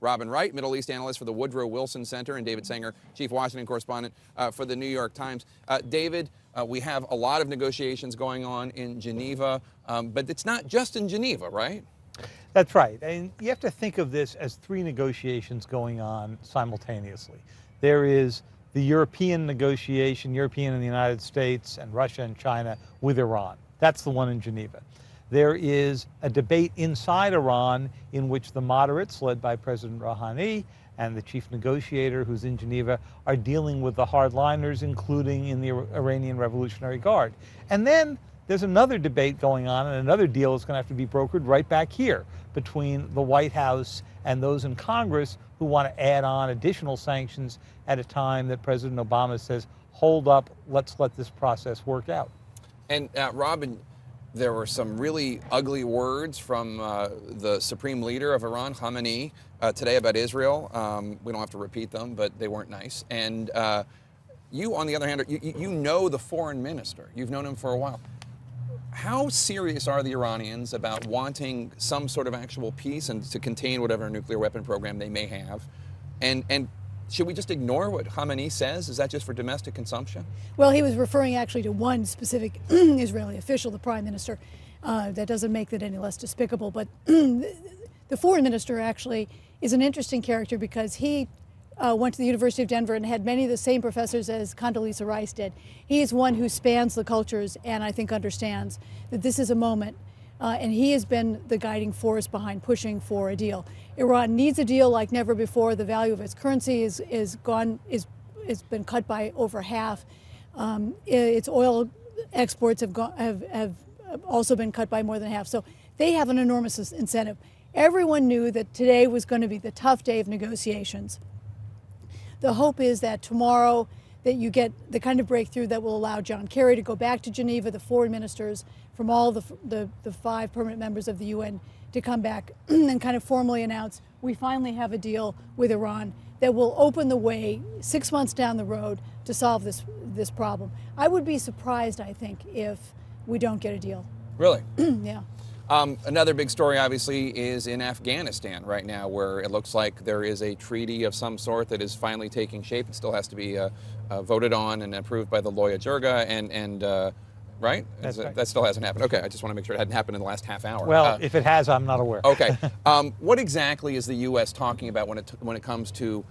Robin Wright, Middle East analyst for the Woodrow Wilson Center, and David Sanger, chief Washington correspondent for the New York Times. David, we have a lot of negotiations going on in Geneva, but it's not just in Geneva, right? That's right. And you have to think of this as three negotiations going on simultaneously. There is the European negotiation, European and the United States and Russia and China with Iran. That's the one in Geneva. There is a debate inside Iran in which the moderates, led by President Rouhani, and the chief negotiator, who's in Geneva, are dealing with the hardliners, including in the Iranian Revolutionary Guard. And then there's another debate going on, and another deal is going to have to be brokered right back here between the White House and those in Congress who want to add on additional sanctions at a time that President Obama says, hold up, let's let this process work out. And Robin, there were some really ugly words from the supreme leader of Iran, Khamenei, today about Israel. We don't have to repeat them, but they weren't nice. And you, on the other hand, you know the foreign minister. You've known him for a while. How serious are the Iranians about wanting some sort of actual peace and to contain whatever nuclear weapon program they may have? And should we just ignore what Khamenei says? Is that just for domestic consumption? Well, he was referring actually to one specific Israeli official, the prime minister. That doesn't make that any less despicable. But the foreign minister actually is an interesting character because he went to the University of Denver and had many of the same professors as Condoleezza Rice did. He is one who spans the cultures and I think understands that this is a moment. And he has been the guiding force behind pushing for a deal. Iran needs a deal like never before. The value of its currency is been cut by over half. Its oil exports have also been cut by more than half. So they have an enormous incentive. Everyone knew that today was going to be the tough day of negotiations. The hope is that tomorrow that you get the kind of breakthrough that will allow John Kerry to go back to Geneva, the foreign ministers from all the 5 permanent members of the UN to come back and kind of formally announce we finally have a deal with Iran that will open the way 6 months down the road to solve this problem. I would be surprised, I think, if we don't get a deal. Really? Yeah. Another big story, obviously, is in Afghanistan right now, where it looks like there is a treaty of some sort that is finally taking shape. It still has to be voted on and approved by the Loya Jirga, and right? Right? That still hasn't happened. Okay, I just want to make sure it hadn't happened in the last half hour. Well, if it has, I'm not aware. Okay. What exactly is the U.S. talking about when it comes to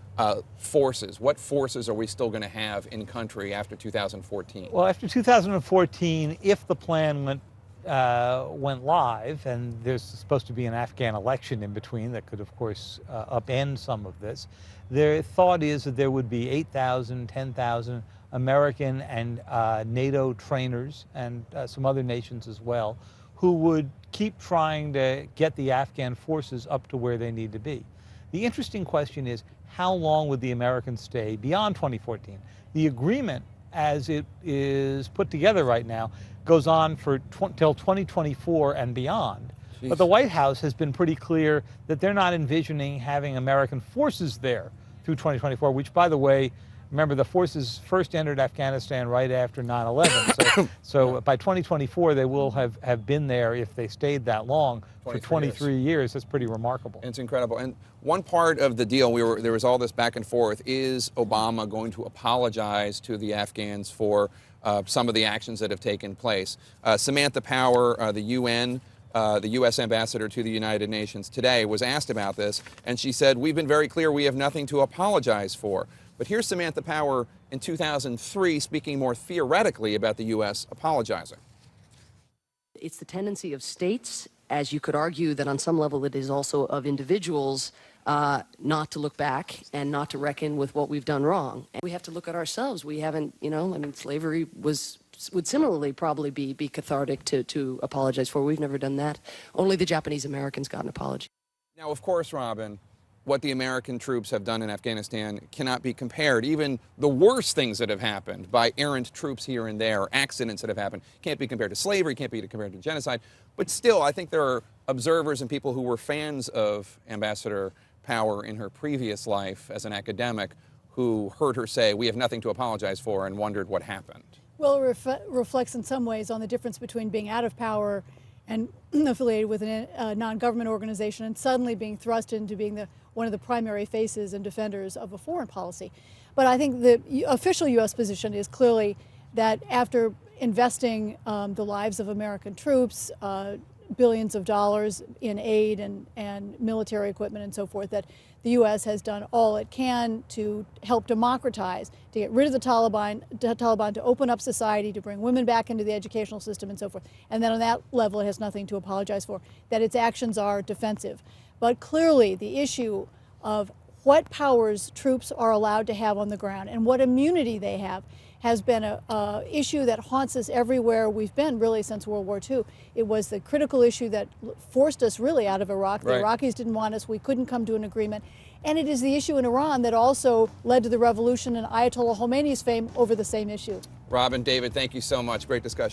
forces? What forces are we still going to have in country after 2014? Well, after 2014, if the plan went live, and there's supposed to be an Afghan election in between that could, of course, upend some of this, their thought is that there would be 8,000, 10,000 American and NATO trainers and some other nations as well, who would keep trying to get the Afghan forces up to where they need to be. The interesting question is, how long would the Americans stay beyond 2014? The agreement, as it is put together right now, goes on for till 2024 and beyond. Jeez. But the White House has been pretty clear that they're not envisioning having American forces there through 2024, which, by the way, remember, the forces first entered Afghanistan right after 9/11. So by 2024, they will have been there, if they stayed that long, for 23 years. That's pretty remarkable. It's incredible. And one part of the deal, there was all this back and forth, is Obama going to apologize to the Afghans for some of the actions that have taken place? Samantha Power, the U.S. ambassador to the United Nations today, was asked about this, and she said, "We've been very clear, we have nothing to apologize for." But here's Samantha Power in 2003 speaking more theoretically about the U.S. apologizing. It's the tendency of states, as you could argue that on some level it is also of individuals, not to look back and not to reckon with what we've done wrong. And we have to look at ourselves. We haven't, slavery would similarly probably be cathartic to apologize for. We've never done that. Only the Japanese Americans got an apology. Now, of course, Robin, what the American troops have done in Afghanistan cannot be compared. Even the worst things that have happened by errant troops here and there, accidents that have happened, can't be compared to slavery, can't be compared to genocide. But still, I think there are observers and people who were fans of Ambassador Power in her previous life as an academic who heard her say, "We have nothing to apologize for," and wondered what happened. Well, it reflects in some ways on the difference between being out of power and affiliated with a non-government organization and suddenly being thrust into being one of the primary faces and defenders of a foreign policy. But I think the official U.S. position is clearly that after investing the lives of American troops, billions of dollars in aid and military equipment and so forth, that the U.S. has done all it can to help democratize, to get rid of the Taliban, to open up society, to bring women back into the educational system and so forth. And then on that level, it has nothing to apologize for, that its actions are defensive. But clearly, the issue of what powers troops are allowed to have on the ground and what immunity they have has been an issue that haunts us everywhere we've been really since World War II. It was the critical issue that forced us really out of Iraq. The Iraqis didn't want us. We couldn't come to an agreement. And it is the issue in Iran that also led to the revolution and Ayatollah Khomeini's fame over the same issue. Robin, David, thank you so much. Great discussion.